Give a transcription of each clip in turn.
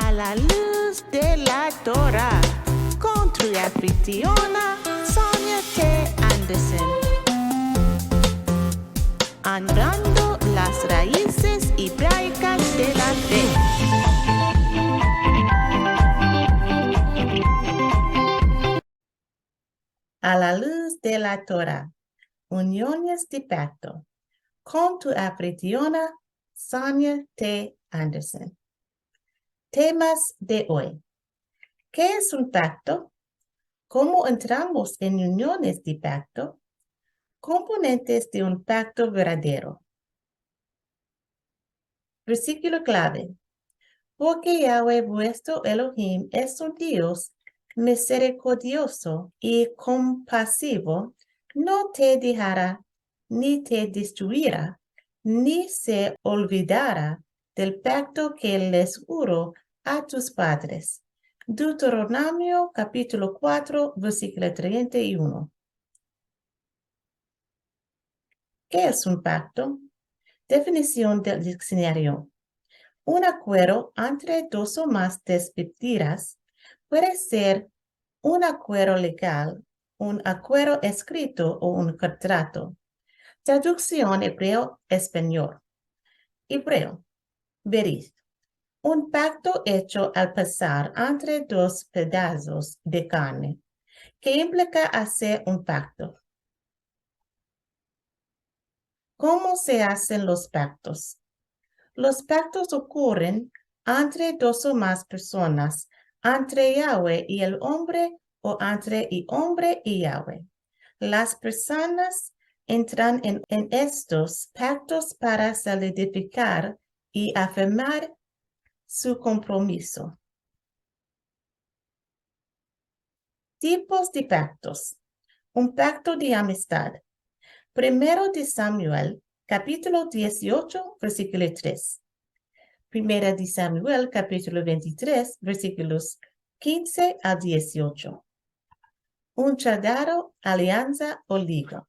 A la luz de la Torah, con tu anfitriona Sonia T. Anderson. Honrando las raíces hebraicas de la fe. A la luz de la Torah, uniones de pacto, con tu anfitriona Sonia T. Anderson. Temas de hoy. ¿Qué es un pacto? ¿Cómo entramos en uniones de pacto? Componentes de un pacto verdadero. Versículo clave. Porque Yahweh vuestro Elohim es un Dios misericordioso y compasivo, no te dejará, ni te destruirá, ni se olvidará del pacto que les juró a tus padres. Deuteronomio capítulo 4, versículo 31. ¿Qué es un pacto? Definición del diccionario. Un acuerdo entre dos o más desvestidas puede ser un acuerdo legal, un acuerdo escrito o un contrato. Traducción hebreo-español. Hebreo. Berit. Un pacto hecho al pasar entre dos pedazos de carne, que implica hacer un pacto. ¿Cómo se hacen los pactos? Los pactos ocurren entre dos o más personas, entre Yahweh y el hombre o entre el hombre y Yahweh. Las personas entran en estos pactos para solidificar y afirmar su compromiso. Tipos de pactos. Un pacto de amistad. Primero de Samuel, capítulo 18, versículo 3. Primera de Samuel, capítulo 23, versículos 15 a 18. Un tratado, alianza o liga.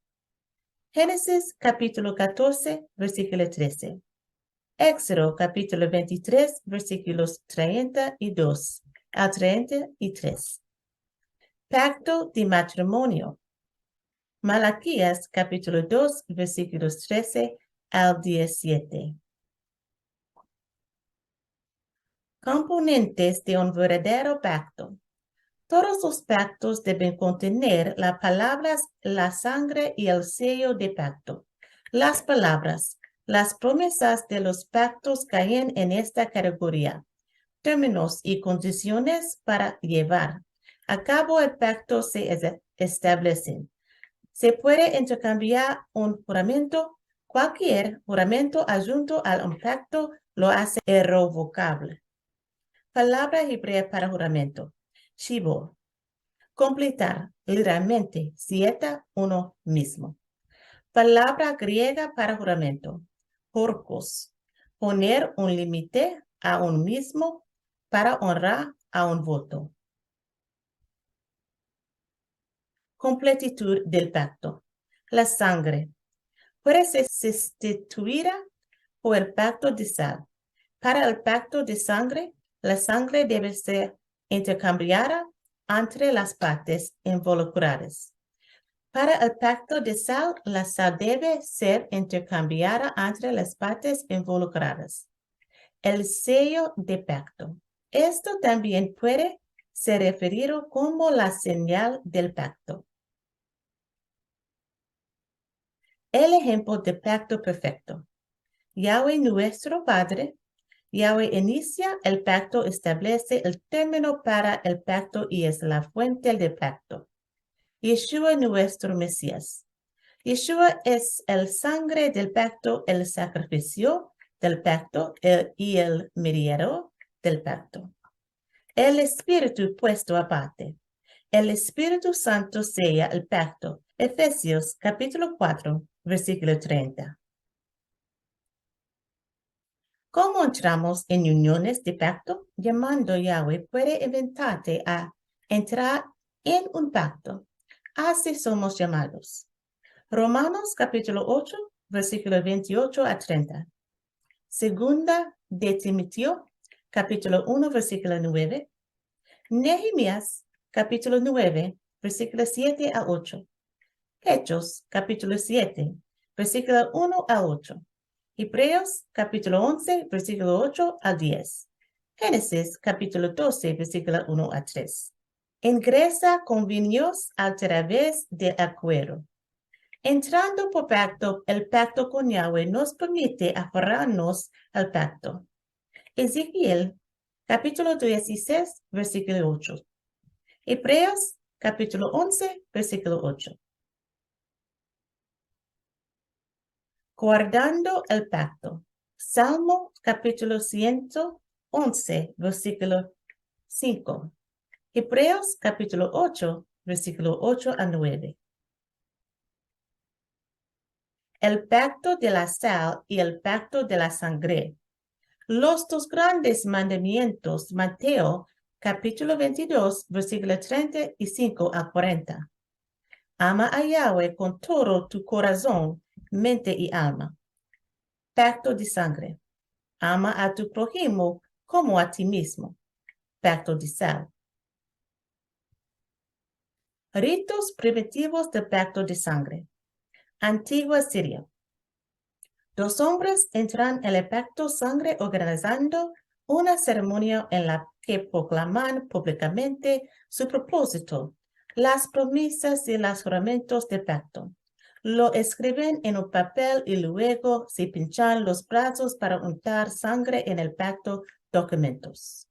Génesis, capítulo 14, versículo 13. Éxodo, capítulo 23, versículos 32 a 33. Pacto de matrimonio. Malaquías, capítulo 2, versículos 13 al 17. Componentes de un verdadero pacto. Todos los pactos deben contener las palabras, la sangre y el sello de pacto. Las palabras, las promesas de los pactos caen en esta categoría. Términos y condiciones para llevar a cabo el pacto se establecen. Se puede intercambiar un juramento. Cualquier juramento adjunto a un pacto lo hace irrevocable. Palabra hebrea para juramento. Shibor. Completar, literalmente, sieta uno mismo. Palabra griega para juramento. Horkos. Poner un límite a un mismo para honrar a un voto. Completitud del pacto. La sangre. Puede ser sustituida por el pacto de sal. Para el pacto de sangre, la sangre debe ser intercambiada entre las partes involucradas. Para el pacto de sal, la sal debe ser intercambiada entre las partes involucradas. El sello de pacto. Esto también puede ser referido como la señal del pacto. El ejemplo de pacto perfecto. Yahweh nuestro Padre. Yahweh inicia el pacto, establece el término para el pacto y es la fuente del pacto. Yeshua nuestro Mesías. Yeshua es el sangre del pacto, el sacrificio del pacto y el mediador del pacto. El Espíritu puesto aparte. El Espíritu Santo sella el pacto. Efesios capítulo 4, versículo 30. ¿Cómo entramos en uniones de pacto? Llamando a Yahweh puede invitarte a entrar en un pacto. Así somos llamados. Romanos capítulo 8, versículo 28 a 30. Segunda de Timoteo, capítulo 1, versículo 9. Nehemías, capítulo 9, versículos 7 a 8. Hechos, capítulo 7, versículo 1 a 8. Hebreos, capítulo 11, versículo 8 al 10. Génesis, capítulo 12, versículo 1 a 3. Ingresa convenios a través de acuerdo. Entrando por pacto, el pacto con Yahweh nos permite aferrarnos al pacto. Ezequiel, capítulo 16, versículo 8. Hebreos, capítulo 11, versículo 8. Guardando el pacto. Salmo, capítulo 111, versículo 5. Hebreos, capítulo 8, versículo 8 a 9. El pacto de la sal y el pacto de la sangre. Los dos grandes mandamientos, Mateo, capítulo 22, versículo 35 a 40. Ama a Yahweh con todo tu corazón, mente y alma. Pacto de sangre. Ama a tu prójimo como a ti mismo. Pacto de sal. Ritos primitivos del pacto de sangre. Antigua Siria. Dos hombres entran en el pacto sangre organizando una ceremonia en la que proclaman públicamente su propósito, las promesas y los juramentos del pacto. Lo escriben en un papel y luego se pinchan los brazos para untar sangre en el pacto documentos.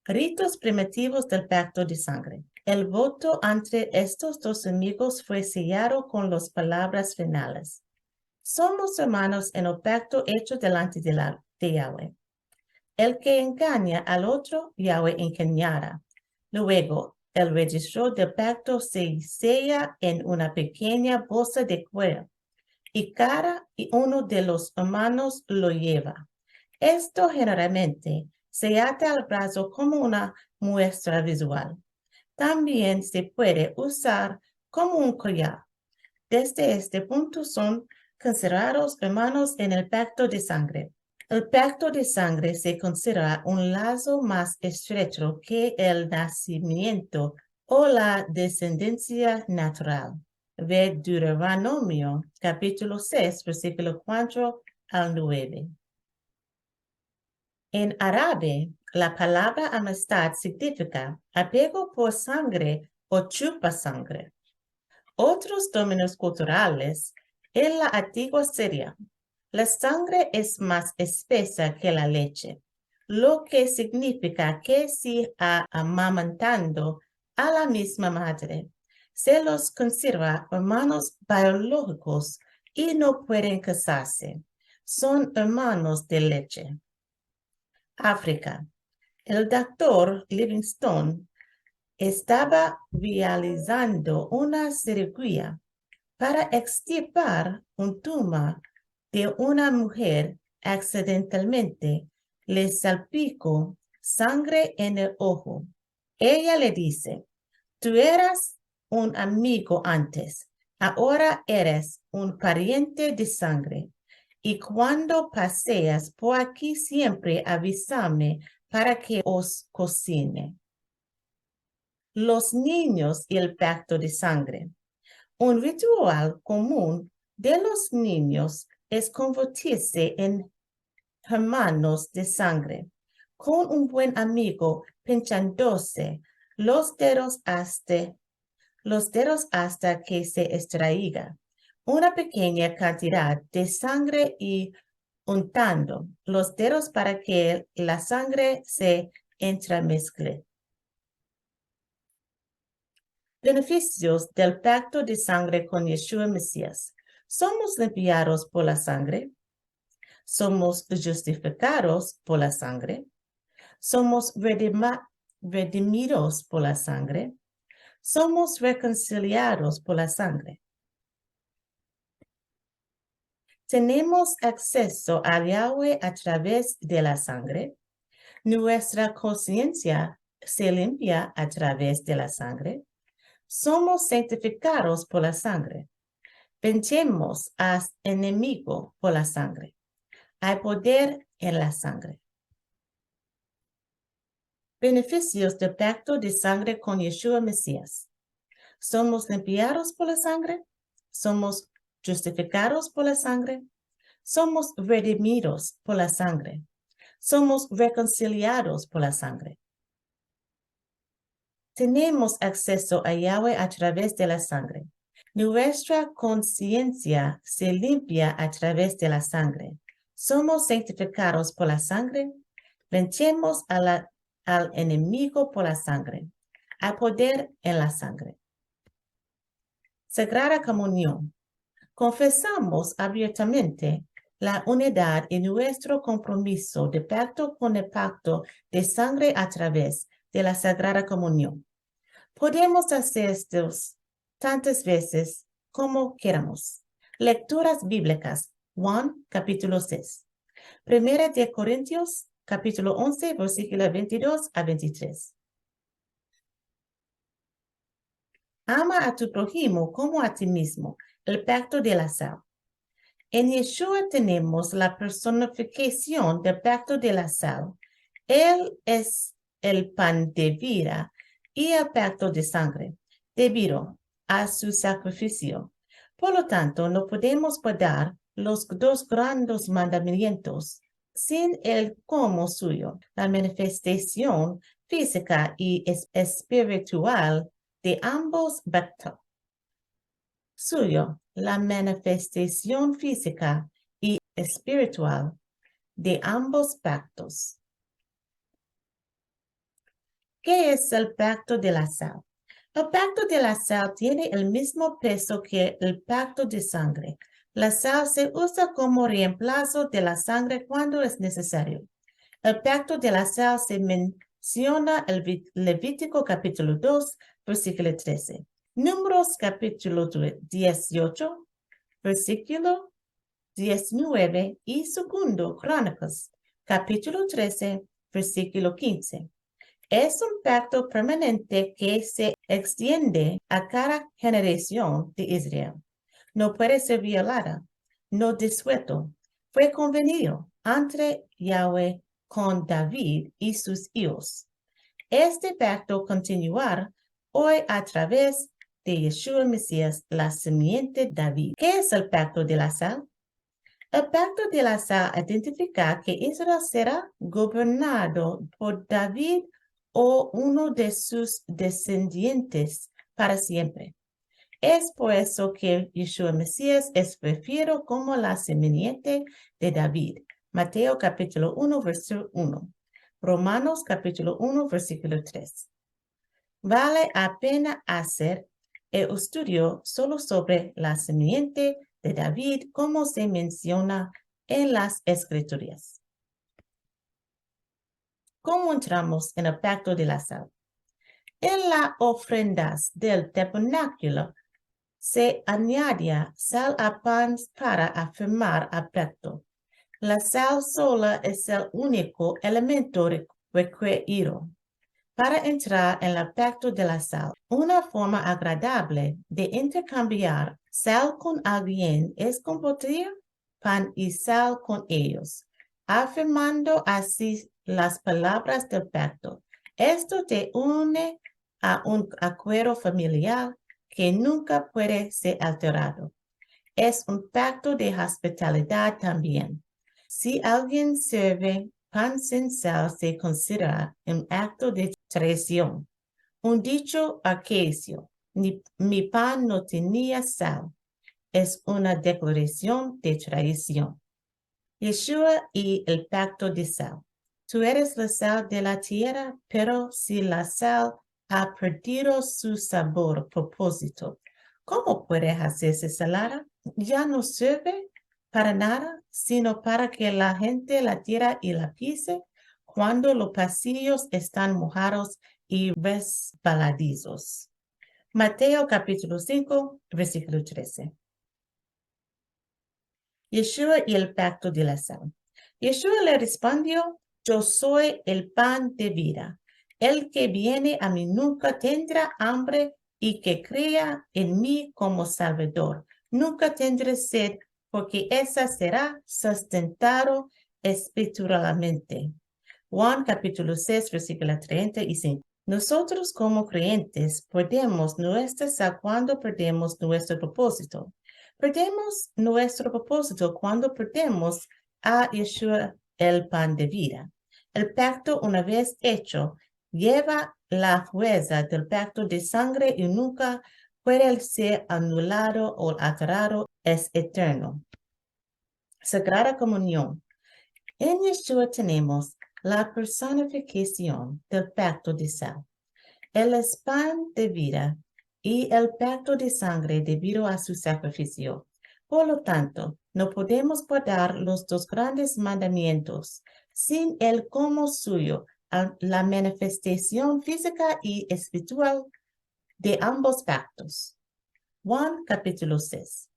Ritos primitivos del pacto de sangre. El voto entre estos dos amigos fue sellado con las palabras finales. Somos hermanos en el pacto hecho delante de Yahweh. El que engaña al otro, Yahweh engañará. Luego, el registro del pacto se sella en una pequeña bolsa de cuero y cada uno de los hermanos lo lleva. Esto generalmente se ata al brazo como una muestra visual. También se puede usar como un collar. Desde este punto son considerados hermanos en el pacto de sangre. El pacto de sangre se considera un lazo más estrecho que el nacimiento o la descendencia natural. Ve Deuteronomio, capítulo 6, versículo 4 al 9. En árabe, la palabra amistad significa apego por sangre o chupa sangre. Otros dominios culturales. En la antigua Siria, la sangre es más espesa que la leche, lo que significa que si amamantando a la misma madre, se los considera hermanos biológicos y no pueden casarse. Son hermanos de leche. África. El doctor Livingstone estaba realizando una cirugía para extirpar un tumor de una mujer. Accidentalmente le salpicó sangre en el ojo. Ella le dice, tú eras un amigo antes, ahora eres un pariente de sangre. Y cuando paseas por aquí siempre avísame para que os cocine. Los niños y el pacto de sangre. Un ritual común de los niños es convertirse en hermanos de sangre, con un buen amigo pinchándose los dedos hasta que se extraiga una pequeña cantidad de sangre y untando los dedos para que la sangre se entremezcle. Beneficios del pacto de sangre con Yeshua Mesías. Somos limpiados por la sangre. Somos justificados por la sangre. Somos redimidos por la sangre. Somos reconciliados por la sangre. Tenemos acceso a Yahweh a través de la sangre. Nuestra conciencia se limpia a través de la sangre. Somos santificados por la sangre. Vencemos al enemigo por la sangre. Hay poder en la sangre. Beneficios del pacto de sangre con Yeshua Mesías. ¿Somos limpiados por la sangre? ¿Somos justificados por la sangre? ¿Somos redimidos por la sangre? ¿Somos reconciliados por la sangre? Tenemos acceso a Yahweh a través de la sangre. Nuestra conciencia se limpia a través de la sangre. Somos santificados por la sangre. Vencemos al enemigo por la sangre. Hay poder en la sangre. Sagrada Comunión. Confesamos abiertamente la unidad y nuestro compromiso de pacto con el pacto de sangre a través de la Sagrada Comunión. Podemos hacer esto tantas veces como queramos. Lecturas bíblicas. Juan, capítulo 6. Primera de Corintios, capítulo 11, versículo 22 a 23. Ama a tu prójimo como a ti mismo. El pacto de la sal. En Yeshua tenemos la personificación del pacto de la sal. Él es el pan de vida y el pacto de sangre, debido a su sacrificio. Por lo tanto, no podemos guardar los dos grandes mandamientos sin el como suyo, la manifestación física y espiritual de ambos pactos. Suyo, la manifestación física y espiritual de ambos pactos. ¿Qué es el pacto de la sal? El pacto de la sal tiene el mismo peso que el pacto de sangre. La sal se usa como reemplazo de la sangre cuando es necesario. El pacto de la sal se menciona en Levítico capítulo 2, versículo 13. Números capítulo 18, versículo 19 y segundo Crónicas capítulo 13, versículo 15. Es un pacto permanente que se extiende a cada generación de Israel. No puede ser violada, no disuelto. Fue convenido entre Yahweh con David y sus hijos. Este pacto continuará hoy a través de Yeshua Mesías, la simiente de David. ¿Qué es el pacto de la sal? El pacto de la sal identifica que Israel será gobernado por David o uno de sus descendientes para siempre. Es por eso que Yeshua Mesías es referido como la simiente de David. Mateo capítulo 1, versículo 1. Romanos capítulo 1, versículo 3. Vale la pena hacer el estudio solo sobre la simiente de David como se menciona en las Escrituras. ¿Cómo entramos en el pacto de la sal? En las ofrendas del tabernáculo se añadía sal a pan para afirmar el pacto. La sal sola es el único elemento requerido para entrar en el pacto de la sal. Una forma agradable de intercambiar sal con alguien es compartir pan y sal con ellos, afirmando así las palabras del pacto. Esto te une a un acuerdo familiar que nunca puede ser alterado. Es un pacto de hospitalidad también. Si alguien sirve pan sin sal, se considera un acto de traición. Un dicho arcaíco, mi pan no tenía sal, es una declaración de traición. Yeshua y el pacto de sal. Tú eres la sal de la tierra, pero si la sal ha perdido su sabor, propósito, ¿cómo puede hacerse salada? Ya no sirve para nada, sino para que la gente la tierra y la pise cuando los pasillos están mojados y resbaladizos. Mateo capítulo 5, versículo 13. Yeshua y el pacto de la sal. Yeshua le respondió, yo soy el pan de vida. El que viene a mí nunca tendrá hambre y que crea en mí como Salvador. Nunca tendrá sed porque esa será sustentado espiritualmente. Juan capítulo 6, versículo 35. Nosotros como creyentes perdemos cuando perdemos nuestro propósito. Perdemos nuestro propósito cuando perdemos a Yeshua, el pan de vida. El pacto, una vez hecho, lleva la fuerza del pacto de sangre y nunca puede ser anulado o alterado, es eterno. Sagrada Comunión. En Yeshua tenemos la personificación del pacto de sal. Él es pan de vida y el pacto de sangre debido a su sacrificio. Por lo tanto, no podemos guardar los dos grandes mandamientos sin él como suyo, la manifestación física y espiritual de ambos pactos. Juan capítulo 6.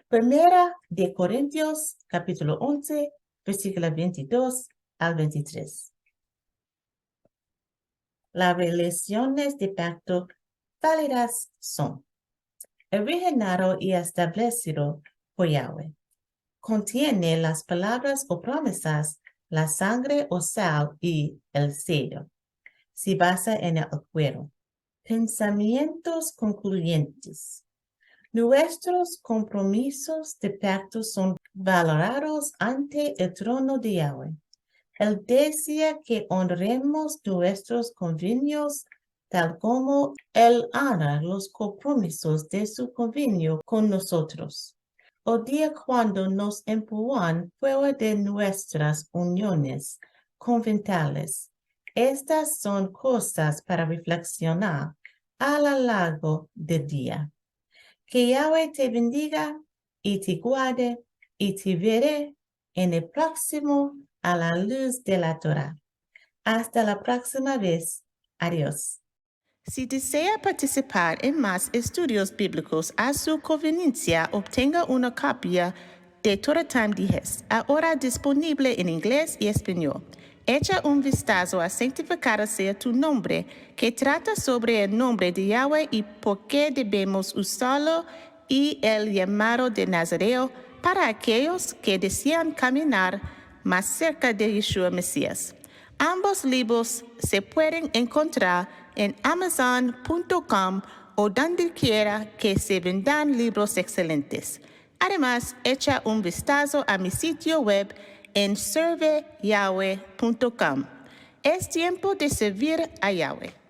Primera de Corintios capítulo 11, versículo 22 al 23. Las relaciones de pacto válidas son originado y establecido por Yahweh. Contiene las palabras o promesas, la sangre o sal y el sello. Se basa en el acuerdo. Pensamientos concluyentes. Nuestros compromisos de pacto son valorados ante el trono de Yahweh. Él desea que honremos nuestros convenios tal como Él honra los compromisos de su convenio con nosotros. O día cuando nos empujan fuera de nuestras uniones conventales. Estas son cosas para reflexionar a lo largo del día. Que Yahweh te bendiga y te guarde y te veré en el próximo a la luz de la Torah. Hasta la próxima vez. Adiós. Si desea participar en más estudios bíblicos a su conveniencia, obtenga una copia de Torah Time Digest, ahora disponible en inglés y español. Echa un vistazo a Santificado sea tu nombre, que trata sobre el nombre de Yahweh y por qué debemos usarlo, y el llamado de Nazareo para aquellos que desean caminar más cerca de Yeshua Mesías. Ambos libros se pueden encontrar en amazon.com o donde quiera que se vendan libros excelentes. Además, echa un vistazo a mi sitio web en serveyahweh.com. Es tiempo de servir a Yahweh.